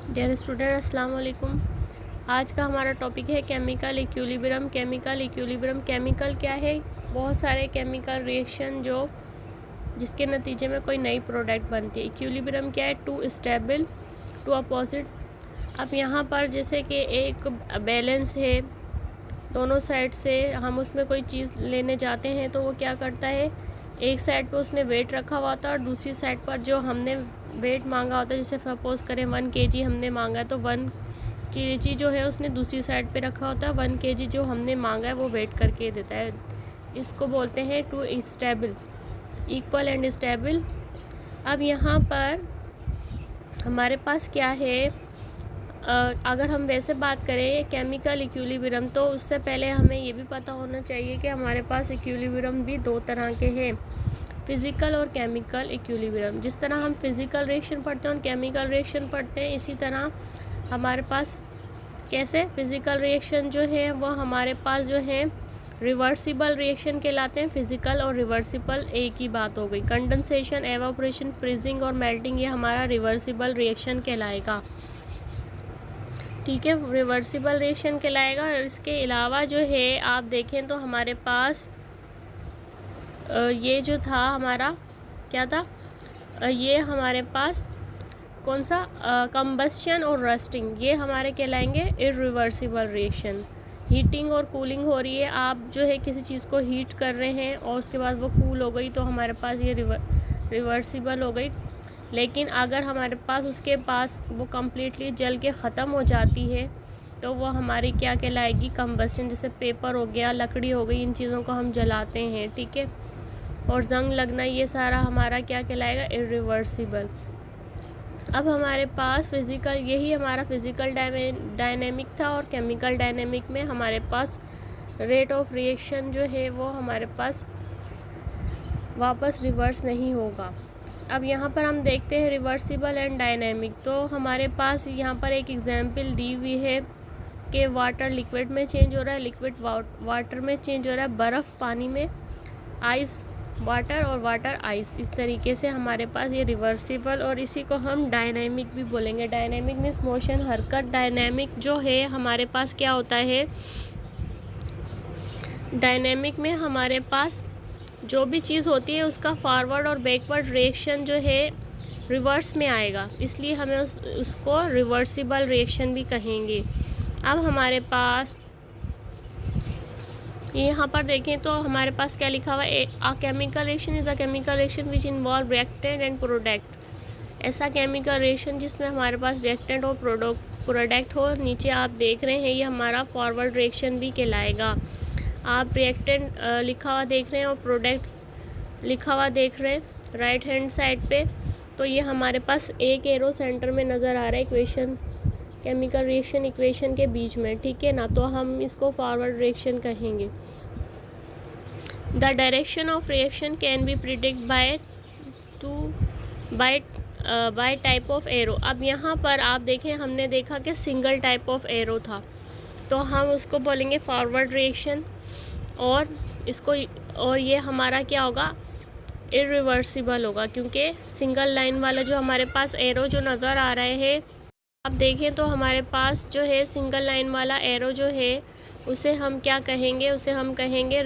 Dear student अस्सलाम वालेकुम। आज का हमारा टॉपिक है chemical equilibrium. Chemical equilibrium chemical क्या है? बहुत सारे केमिकल रिएक्शन जिसके नतीजे में कोई नई प्रोडक्ट बनती है। इक्विलिब्रियम क्या है? To stable to opposite. अब यहाँ पर जैसे कि एक बैलेंस है, दोनों साइड से हम उसमें कोई चीज़ लेने जाते हैं तो वो क्या करता है, एक साइड पे उसने वेट रखा हुआ था और दूसरी साइड पर जो हमने वेट मांगा होता है, जैसे सपोज़ करें 1 केजी हमने मांगा है तो 1 केजी जो है उसने दूसरी साइड पे रखा होता है, 1 केजी जो हमने मांगा है वो वेट करके देता है। इसको बोलते हैं to stable, equal and stable. अब यहाँ पर हमारे पास क्या है, अगर हम वैसे बात करें केमिकल इक्विलिब्रियम तो उससे पहले हमें ये भी पता होना चाहिए कि हमारे पास इक्विलिब्रियम भी दो तरह के हैं, फिज़िकल और केमिकल इक्विलिब्रियम। जिस तरह हम फिज़िकल रिएक्शन पढ़ते हैं और केमिकल रिएक्शन पढ़ते हैं, इसी तरह हमारे पास कैसे फिज़िकल रिएक्शन जो है वो हमारे पास जो है रिवर्सिबल रिएक्शन कहलाते हैं। फिज़िकल और रिवर्सिबल एक ही बात हो गई। कंडेंसेशन, एवापोरेशन, फ्रीजिंग और मेल्टिंग ये हमारा रिवर्सिबल रिएक्शन कहलाएगा। ठीक है, रिवर्सिबल रिएक्शन कहलाएगा। और इसके अलावा जो है आप देखें तो हमारे पास ये जो था हमारा क्या था, ये हमारे पास कौन सा, कंबस्शन और रस्टिंग, ये हमारे कहलाएंगे इरिवर्सिबल रिएक्शन। हीटिंग और कूलिंग हो रही है, आप जो है किसी चीज़ को हीट कर रहे हैं और उसके बाद वो कूल हो गई तो हमारे पास ये रिवर्सिबल हो गई। लेकिन अगर हमारे पास उसके पास वो कम्प्लीटली जल के ख़त्म हो जाती है तो वो हमारी क्या कहलाएगी, कंबस्शन। जैसे पेपर हो गया, लकड़ी हो गई, इन चीज़ों को हम जलाते हैं, ठीक है, और जंग लगना, ये सारा हमारा क्या कहलाएगा, इरिवर्सिबल। अब हमारे पास फिज़िकल, यही हमारा फिज़िकल डायनेमिक था। और केमिकल डायनेमिक में हमारे पास रेट ऑफ रिएक्शन जो है वो हमारे पास वापस रिवर्स नहीं होगा। अब यहाँ पर हम देखते हैं रिवर्सिबल एंड डायनेमिक। तो हमारे पास यहाँ पर एक एग्जांपल दी हुई है कि वाटर लिक्विड में चेंज हो रहा है, लिक्विड वाटर में चेंज हो रहा है, बर्फ़ पानी में, आइस वाटर और वाटर आइस। इस तरीके से हमारे पास ये रिवर्सिबल, और इसी को हम डायनेमिक भी बोलेंगे। डायनेमिक मीन्स मोशन, हरकत। डायनेमिक जो है हमारे पास क्या होता है, डायनेमिक में हमारे पास जो भी चीज़ होती है उसका फॉरवर्ड और बैकवर्ड रिएक्शन जो है रिवर्स में आएगा, इसलिए हमें उसको रिवर्सिबल रिएक्शन भी कहेंगे। अब हमारे पास यहाँ पर देखें तो हमारे पास क्या लिखा हुआ है, a chemical reaction is a chemical reaction which involve reactant and product. ऐसा केमिकल रिएक्शन जिसमें हमारे पास रिएक्टेंट और प्रोडक्ट हो। नीचे आप देख रहे हैं ये हमारा फॉरवर्ड रिएक्शन भी कहलाएगा। आप रिएक्टेंट लिखा हुआ देख रहे हैं और प्रोडक्ट लिखा हुआ देख रहे हैं राइट हैंड साइड पे, तो ये हमारे पास एक एरो सेंटर में नज़र आ रहा है इक्वेशन, केमिकल रिएक्शन इक्वेशन के बीच में, ठीक है ना, तो हम इसको फॉरवर्ड रिएक्शन कहेंगे। The direction of reaction can be predict bye type of arrow. अब यहाँ पर आप देखें, हमने देखा कि सिंगल टाइप ऑफ एरो था तो हम उसको बोलेंगे फॉरवर्ड रिएक्शन, और इसको, और ये हमारा क्या होगा, इरिवर्सिबल होगा, क्योंकि सिंगल लाइन वाला जो हमारे पास एरो जो नज़र आ रहा है, आप देखें तो हमारे पास जो है सिंगल लाइन वाला एरो जो है उसे हम क्या कहेंगे, उसे हम कहेंगे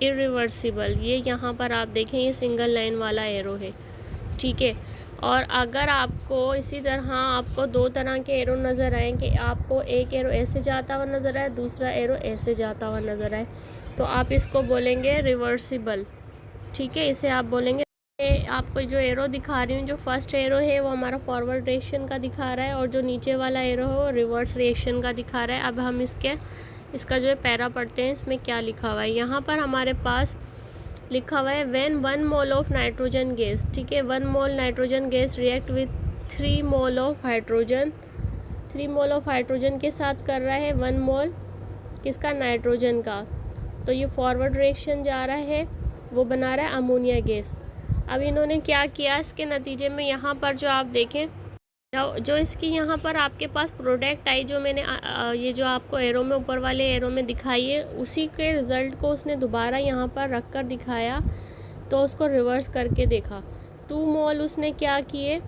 इरिवर्सिबल। ये यहाँ पर आप देखें ये सिंगल लाइन वाला एरो है, ठीक है। और अगर आपको इसी तरह आपको दो तरह के एरो नज़र आए, कि आपको एक एरो ऐसे जाता हुआ नज़र आए, दूसरा एरो ऐसे जाता हुआ नज़र आए, तो आप इसको बोलेंगे रिवर्सिबल, ठीक है। इसे आप बोलेंगे, आपको जो एरो दिखा रही हूँ, जो फर्स्ट एरो है वो हमारा फॉरवर्ड रिएक्शन का दिखा रहा है और जो नीचे वाला एरो है वो रिवर्स रिएक्शन का दिखा रहा है। अब हम इसका जो है पैरा पढ़ते हैं, इसमें क्या लिखा हुआ है। यहाँ पर हमारे पास लिखा हुआ है when 1 mole of nitrogen gas, ठीक है, 1 mole nitrogen gas react with 3 mole of hydrogen, 3 mole of hydrogen के साथ कर रहा है 1 मोल किसका, नाइट्रोजन का, तो ये फॉरवर्ड रिएक्शन जा रहा है, वो बना रहा है अमोनिया गैस। अब इन्होंने क्या किया, इसके नतीजे में यहाँ पर जो आप देखें, जो इसकी यहाँ पर आपके पास प्रोडक्ट आई, जो मैंने ये जो आपको एरो में ऊपर वाले एरो में दिखाई है, उसी के रिज़ल्ट को उसने दोबारा यहाँ पर रख कर दिखाया, तो उसको रिवर्स करके देखा। 2 मोल उसने क्या किए,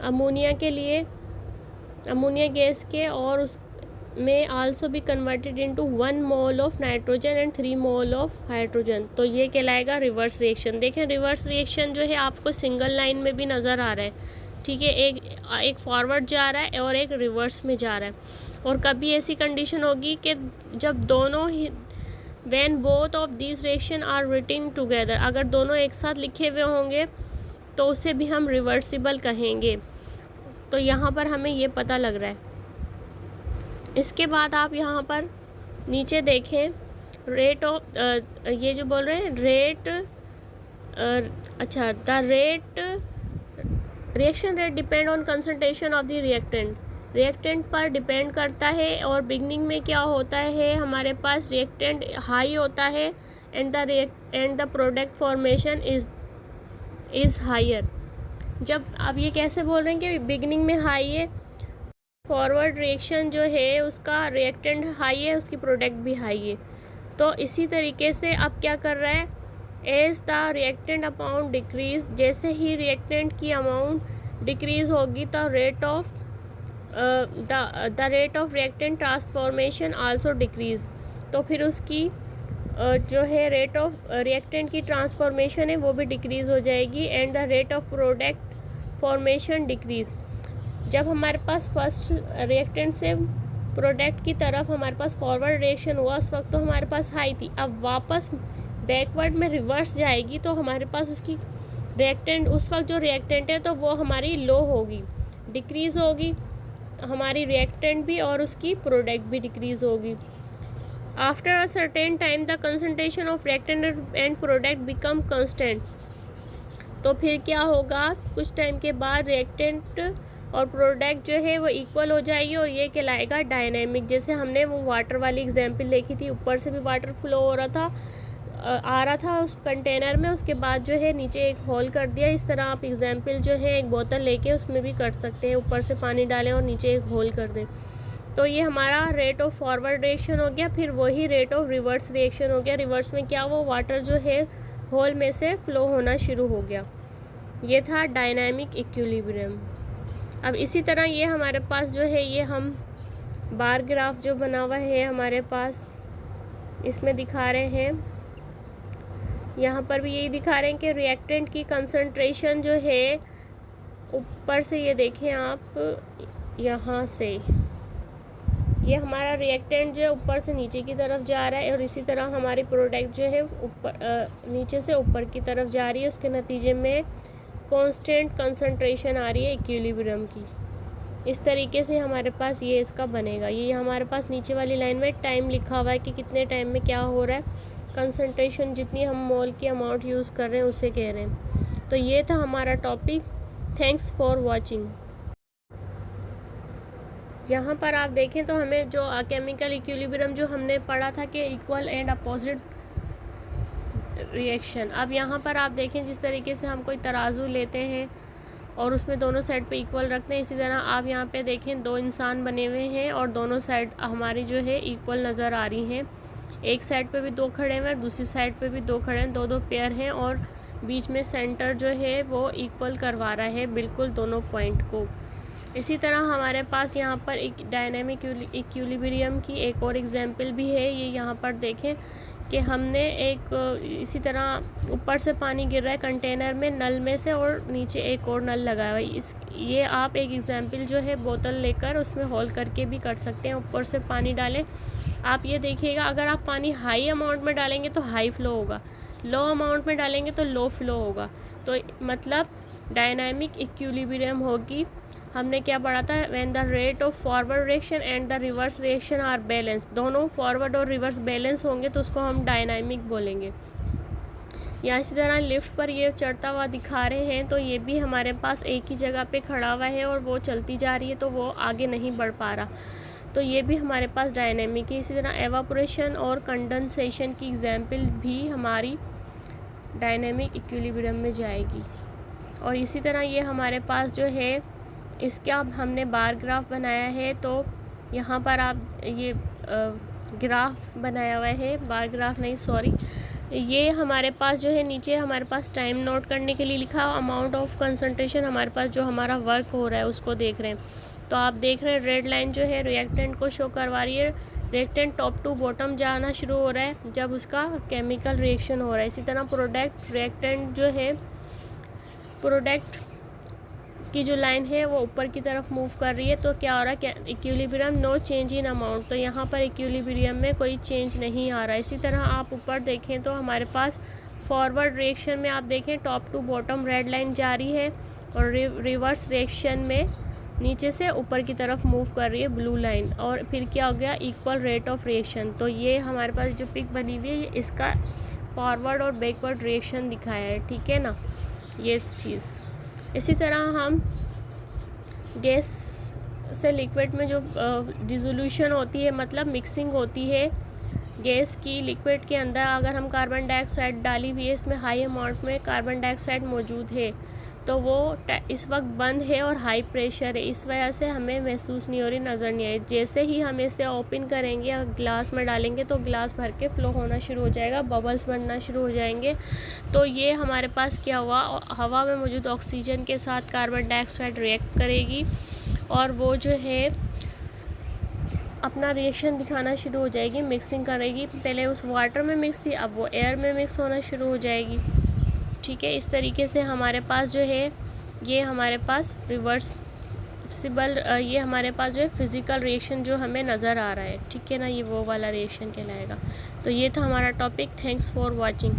अमोनिया के लिए अमोनिया गैस के और उस में आल्सो भी converted into 1 mole of nitrogen and 3 mole of hydrogen. तो ये कहलाएगा रिवर्स रिएक्शन। देखें रिवर्स रिएक्शन जो है आपको सिंगल लाइन में भी नज़र आ रहा है, ठीक है, एक फॉरवर्ड जा रहा है और एक रिवर्स में जा रहा है। और कभी ऐसी कंडीशन होगी कि जब दोनों ही when both of these reaction are written together, अगर दोनों एक साथ लिखे हुए होंगे तो उसे भी हम रिवर्सिबल कहेंगे। तो यहाँ पर हमें ये पता लग रहा है। इसके बाद आप यहाँ पर नीचे देखें रेट ऑफ ये जो बोल रहे हैं रेट अच्छा the rate reaction rate depend on concentration of the reactant पर डिपेंड करता है। और बिगनिंग में क्या होता है, हमारे पास रिएक्टेंट हाई होता है and the product formation is higher. जब आप ये कैसे बोल रहे हैं कि बिगनिंग में हाई है, फॉरवर्ड रिएक्शन जो है उसका रिएक्टेंट हाई है, उसकी प्रोडक्ट भी हाई है। तो इसी तरीके से अब क्या कर रहा है, as the reactant amount decrease, जैसे ही रिएक्टेंट की अमाउंट डिक्रीज होगी तो rate of reactant transformation also decrease. तो फिर उसकी जो है रेट ऑफ रिएक्टेंट की ट्रांसफॉर्मेशन है वो भी डिक्रीज़ हो जाएगी and the rate of product formation decrease. जब हमारे पास फर्स्ट रिएक्टेंट से प्रोडक्ट की तरफ हमारे पास फॉरवर्ड रिएक्शन हुआ उस वक्त तो हमारे पास हाई थी, अब वापस बैकवर्ड में रिवर्स जाएगी तो हमारे पास उसकी रिएक्टेंट उस वक्त जो रिएक्टेंट है तो वो हमारी लो होगी, डिक्रीज़ होगी, हमारी रिएक्टेंट भी और उसकी प्रोडक्ट भी डिक्रीज़ होगी। After a certain time the concentration of reactant and product become constant. तो फिर क्या होगा, कुछ टाइम के बाद रिएक्टेंट और प्रोडक्ट जो है वो इक्वल हो जाएगी और ये कहलाएगा डायनेमिक। जैसे हमने वो वाटर वाली एग्जांपल देखी थी, ऊपर से भी वाटर फ्लो हो रहा था आ रहा था उस कंटेनर में, उसके बाद जो है नीचे एक होल कर दिया। इस तरह आप एग्जांपल जो है एक बोतल लेके उसमें भी कर सकते हैं, ऊपर से पानी डालें और नीचे एक होल कर दें। तो ये हमारा रेट ऑफ फॉरवर्ड रिएक्शन हो गया। फिर वही रेट ऑफ रिवर्स रिएक्शन हो गया। रिवर्स में क्या, वो वाटर जो है होल में से फ्लो होना शुरू हो गया। ये था डायनामिक इक्विलिब्रियम। अब इसी तरह ये हमारे पास जो है ये हम बार ग्राफ जो बना हुआ है हमारे पास इसमें दिखा रहे हैं, यहाँ पर भी यही दिखा रहे हैं कि रिएक्टेंट की कंसंट्रेशन जो है ऊपर से, ये देखें आप यहाँ से, ये हमारा रिएक्टेंट जो है ऊपर से नीचे की तरफ जा रहा है और इसी तरह हमारी प्रोडक्ट जो है ऊपर नीचे से ऊपर की तरफ जा रही है। उसके नतीजे में कांस्टेंट कंसंट्रेशन आ रही है इक्विलिब्रियम की। इस तरीके से हमारे पास ये इसका बनेगा। ये हमारे पास नीचे वाली लाइन में टाइम लिखा हुआ है कि कितने टाइम में क्या हो रहा है, कंसंट्रेशन जितनी हम मोल की अमाउंट यूज़ कर रहे हैं उसे कह रहे हैं। तो ये था हमारा टॉपिक। Thanks for watching. यहाँ पर आप देखें तो हमें जो केमिकल इक्विलिब्रियम जो हमने पढ़ा था कि इक्वल एंड अपोजिट रिएक्शन, अब यहाँ पर आप देखें जिस तरीके से हम कोई तराजू लेते हैं और उसमें दोनों साइड पे इक्वल रखते हैं, इसी तरह आप यहाँ पे देखें दो इंसान बने हुए हैं और दोनों साइड हमारी जो है इक्वल नज़र आ रही हैं। एक साइड पे भी दो खड़े हुए हैं, दूसरी साइड पे भी दो खड़े हैं, दो पेयर हैं और बीच में सेंटर जो है वो इक्वल करवा रहा है बिल्कुल दोनों पॉइंट को। इसी तरह हमारे पास यहाँ पर एक डायनामिक इक्विलिब्रियम की एक और एग्जांपल भी है। ये यहाँ पर देखें कि हमने एक इसी तरह ऊपर से पानी गिर रहा है कंटेनर में नल में से और नीचे एक और नल लगा हुआ है। ये आप एक एग्जांपल जो है बोतल लेकर उसमें होल करके भी कर सकते हैं। ऊपर से पानी डालें, आप ये देखिएगा अगर आप पानी हाई अमाउंट में डालेंगे तो हाई फ्लो होगा, लो अमाउंट में डालेंगे तो लो फ्लो होगा। तो मतलब डायनामिक इक्विलिब्रियम होगी। हमने क्या पढ़ा था, when the rate of forward reaction and the reverse reaction are balance, दोनों फॉरवर्ड और रिवर्स बैलेंस होंगे तो उसको हम डायनामिक बोलेंगे। या इसी तरह लिफ्ट पर ये चढ़ता हुआ दिखा रहे हैं तो ये भी हमारे पास एक ही जगह पे खड़ा हुआ है और वो चलती जा रही है तो वो आगे नहीं बढ़ पा रहा, तो ये भी हमारे पास डायनामिक है। इसी तरह एवापोरेशन और कंडेंसेशन की एग्जांपल भी हमारी डायनामिक इक्विलिब्रियम में जाएगी। और इसी तरह ये हमारे पास जो है इसका हमने बार ग्राफ बनाया है, तो यहाँ पर आप ये ग्राफ बनाया हुआ है, बार ग्राफ नहीं सॉरी, ये हमारे पास जो है नीचे हमारे पास टाइम नोट करने के लिए लिखा, अमाउंट ऑफ कंसंट्रेशन हमारे पास जो हमारा वर्क हो रहा है उसको देख रहे हैं। तो आप देख रहे हैं रेड लाइन जो है रिएक्टेंट को शो करवा रही है। रिएक्टेंट टॉप टू बॉटम जाना शुरू हो रहा है जब उसका केमिकल रिएक्शन हो रहा है। इसी तरह प्रोडक्ट रिएक्टेंट जो है, प्रोडक्ट की जो लाइन है वो ऊपर की तरफ मूव कर रही है। तो क्या हो रहा है, equilibrium no change in amount, तो यहाँ पर इक्विलिब्रियम में कोई चेंज नहीं आ रहा है। इसी तरह आप ऊपर देखें तो हमारे पास फॉरवर्ड रिएक्शन में आप देखें top to bottom red line जारी है और रिवर्स रिएक्शन में नीचे से ऊपर की तरफ मूव कर रही है ब्लू लाइन। और फिर क्या हो गया, इक्वल रेट ऑफ रिएक्शन। तो ये हमारे पास जो पिक बनी हुई है इसका फॉरवर्ड और बैकवर्ड रिएक्शन दिखाया है, ठीक है ना, ये चीज़। इसी तरह हम गैस से लिक्विड में जो डिसोल्यूशन होती है, मतलब मिक्सिंग होती है गैस की लिक्विड के अंदर, अगर हम कार्बन डाइऑक्साइड डाली हुई है, इसमें हाई अमाउंट में कार्बन डाइऑक्साइड मौजूद है, तो वो इस वक्त बंद है और हाई प्रेशर है, इस वजह से हमें महसूस नहीं हो रही, नज़र नहीं आई। जैसे ही हम इसे ओपन करेंगे या ग्लास में डालेंगे तो ग्लास भर के फ्लो होना शुरू हो जाएगा, बबल्स बनना शुरू हो जाएंगे। तो ये हमारे पास क्या हुआ, हवा में मौजूद ऑक्सीजन के साथ कार्बन डाइऑक्साइड रिएक्ट करेगी और वो जो है अपना रिएक्शन दिखाना शुरू हो जाएगी, मिक्सिंग करेगी। पहले उस वाटर में मिक्स थी, अब वो एयर में मिक्स होना शुरू हो जाएगी, ठीक है। इस तरीके से हमारे पास जो है ये हमारे पास रिवर्सिबल, ये हमारे पास जो है फिज़िकल रिएक्शन जो हमें नज़र आ रहा है, ठीक है ना, ये वो वाला रिएक्शन कहलाएगा। तो ये था हमारा टॉपिक। Thanks for watching.